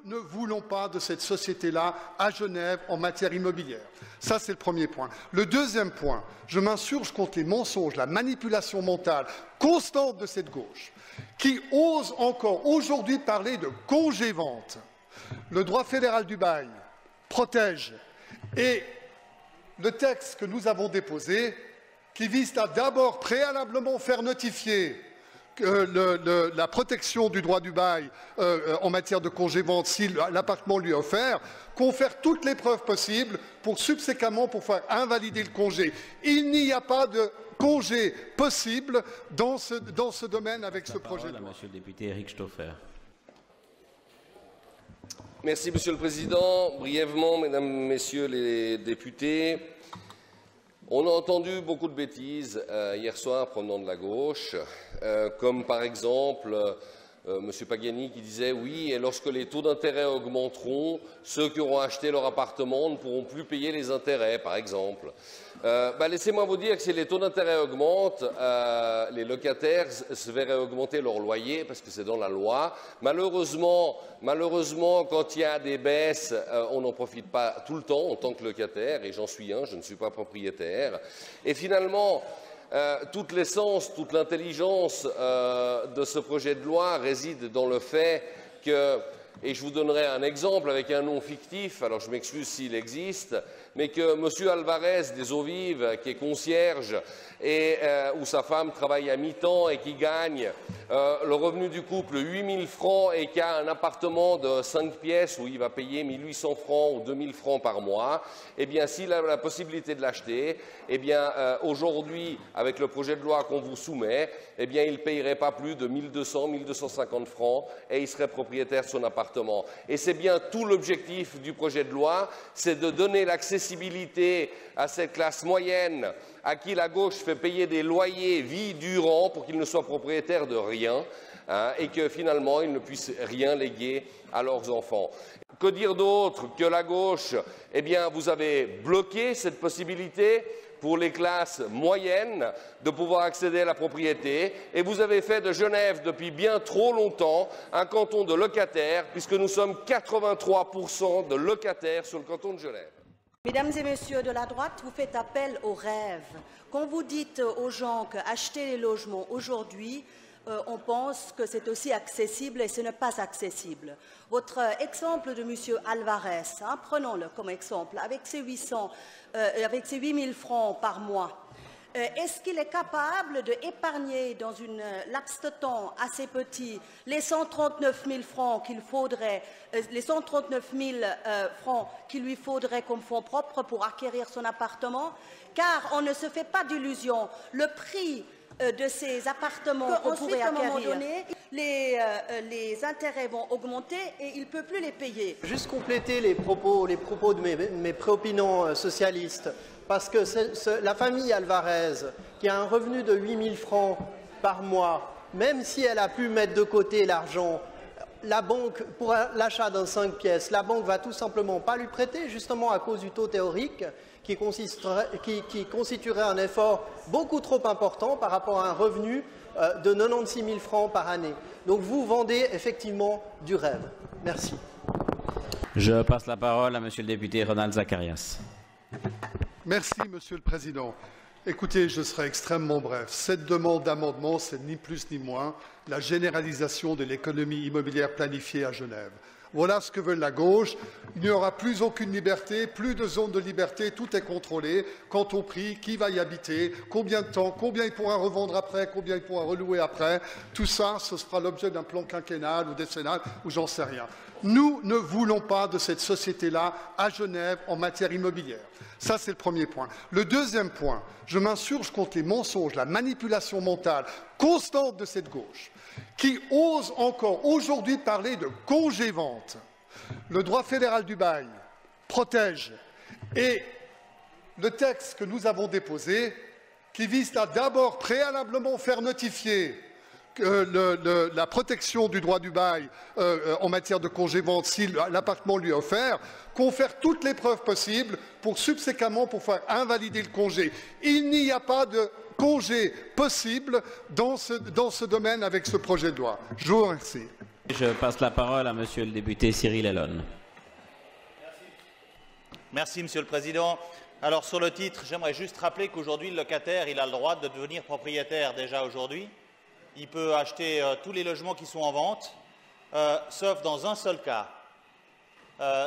ne voulons pas de cette société-là à Genève en matière immobilière. Ça, c'est le premier point. Le deuxième point, je m'insurge contre les mensonges, la manipulation mentale constante de cette gauche, qui ose encore aujourd'hui parler de congé-vente. Le droit fédéral du bail protège et le texte que nous avons déposé, qui vise à d'abord préalablement faire notifier la protection du droit du bail en matière de congé-vente si l'appartement lui est offert, confère toutes les preuves possibles pour subséquemment pour faire invalider le congé. Il n'y a pas de congé possible dans ce domaine avec ce projet de loi. Monsieur le député Eric Stauffer. Merci, Monsieur le Président. Brièvement, Mesdames, Messieurs les députés, on a entendu beaucoup de bêtises hier soir provenant de la gauche, comme par exemple M. Pagani qui disait oui, et lorsque les taux d'intérêt augmenteront, ceux qui auront acheté leur appartement ne pourront plus payer les intérêts, par exemple. Laissez-moi vous dire que si les taux d'intérêt augmentent, les locataires se verraient augmenter leur loyer parce que c'est dans la loi. Malheureusement, quand il y a des baisses, on n'en profite pas tout le temps en tant que locataire, et j'en suis un, je ne suis pas propriétaire. Et finalement, toute l'essence, toute l'intelligence de ce projet de loi réside dans le fait que, et je vous donnerai un exemple avec un nom fictif, alors je m'excuse s'il existe, mais que M. Alvarez des Eaux Vives, qui est concierge, et où sa femme travaille à mi-temps et qui gagne le revenu du couple 8 000 francs et qui a un appartement de 5 pièces où il va payer 1 800 francs ou 2 000 francs par mois, eh bien, s'il a la possibilité de l'acheter, eh bien, aujourd'hui, avec le projet de loi qu'on vous soumet, eh bien, il ne payerait pas plus de 1 200, 1 250 francs et il serait propriétaire de son appartement. Et c'est bien tout l'objectif du projet de loi, c'est de donner l'accessibilité à cette classe moyenne à qui la gauche fait payer des loyers vie durant pour qu'ils ne soient propriétaires de rien et que finalement ils ne puissent rien léguer à leurs enfants. Que dire d'autre que la gauche, eh bien, vous avez bloqué cette possibilité pour les classes moyennes de pouvoir accéder à la propriété et vous avez fait de Genève depuis bien trop longtemps un canton de locataires puisque nous sommes 83% de locataires sur le canton de Genève. Mesdames et messieurs de la droite, vous faites appel aux rêves. Quand vous dites aux gens qu'acheter les logements aujourd'hui, on pense que c'est aussi accessible et ce n'est pas accessible. Votre exemple de M. Alvarez, prenons-le comme exemple, avec ses 8 000 francs par mois, est-ce qu'il est capable d'épargner dans une laps de temps assez petit les 139 000 francs qu'il faudrait, les 139 000 francs qu'il lui faudrait comme fonds propres pour acquérir son appartement? Car on ne se fait pas d'illusions. Le prix de ces appartements qu'on pourrait acquérir, à un moment donné, les intérêts vont augmenter et il ne peut plus les payer. Juste compléter les propos de mes préopinants socialistes. Parce que la famille Alvarez, qui a un revenu de 8 000 francs par mois, même si elle a pu mettre de côté l'argent, la banque, pour l'achat d'un 5 pièces, la banque va tout simplement pas lui prêter, justement à cause du taux théorique, qui constituerait un effort beaucoup trop important par rapport à un revenu de 96 000 francs par année. Donc vous vendez effectivement du rêve. Merci. Je passe la parole à Monsieur le député Ronald Zacharias. Merci, Monsieur le Président. Écoutez, je serai extrêmement bref. Cette demande d'amendement, c'est ni plus ni moins la généralisation de l'économie immobilière planifiée à Genève. Voilà ce que veut la gauche. Il n'y aura plus aucune liberté, plus de zone de liberté, tout est contrôlé. Quant au prix, qui va y habiter, combien de temps, combien il pourra revendre après, combien il pourra relouer après, tout ça, ce sera l'objet d'un plan quinquennal ou décennal ou j'en sais rien. Nous ne voulons pas de cette société-là à Genève en matière immobilière. Ça, c'est le premier point. Le deuxième point, je m'insurge contre les mensonges, la manipulation mentale constante de cette gauche, qui ose encore aujourd'hui parler de congé-vente. Le droit fédéral du bail protège et le texte que nous avons déposé, qui vise à d'abord préalablement faire notifier la protection du droit du bail en matière de congé-vente si l'appartement lui est offert, confère toutes les preuves possibles pour subséquemment pour faire invalider le congé. Il n'y a pas de congé possible dans ce domaine avec ce projet de loi. Je vous remercie. Je passe la parole à monsieur le député Cyril Ellon. Merci, Monsieur le Président. Alors, sur le titre, j'aimerais juste rappeler qu'aujourd'hui, le locataire il a le droit de devenir propriétaire déjà aujourd'hui. Il peut acheter tous les logements qui sont en vente, sauf dans un seul cas.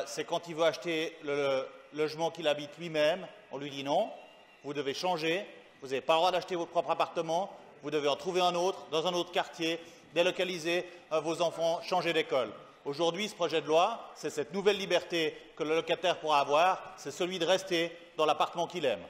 C'est quand il veut acheter le logement qu'il habite lui-même, on lui dit non, vous devez changer, vous n'avez pas le droit d'acheter votre propre appartement, vous devez en trouver un autre, dans un autre quartier, délocaliser vos enfants, changer d'école. Aujourd'hui, ce projet de loi, c'est cette nouvelle liberté que le locataire pourra avoir, c'est celui de rester dans l'appartement qu'il aime.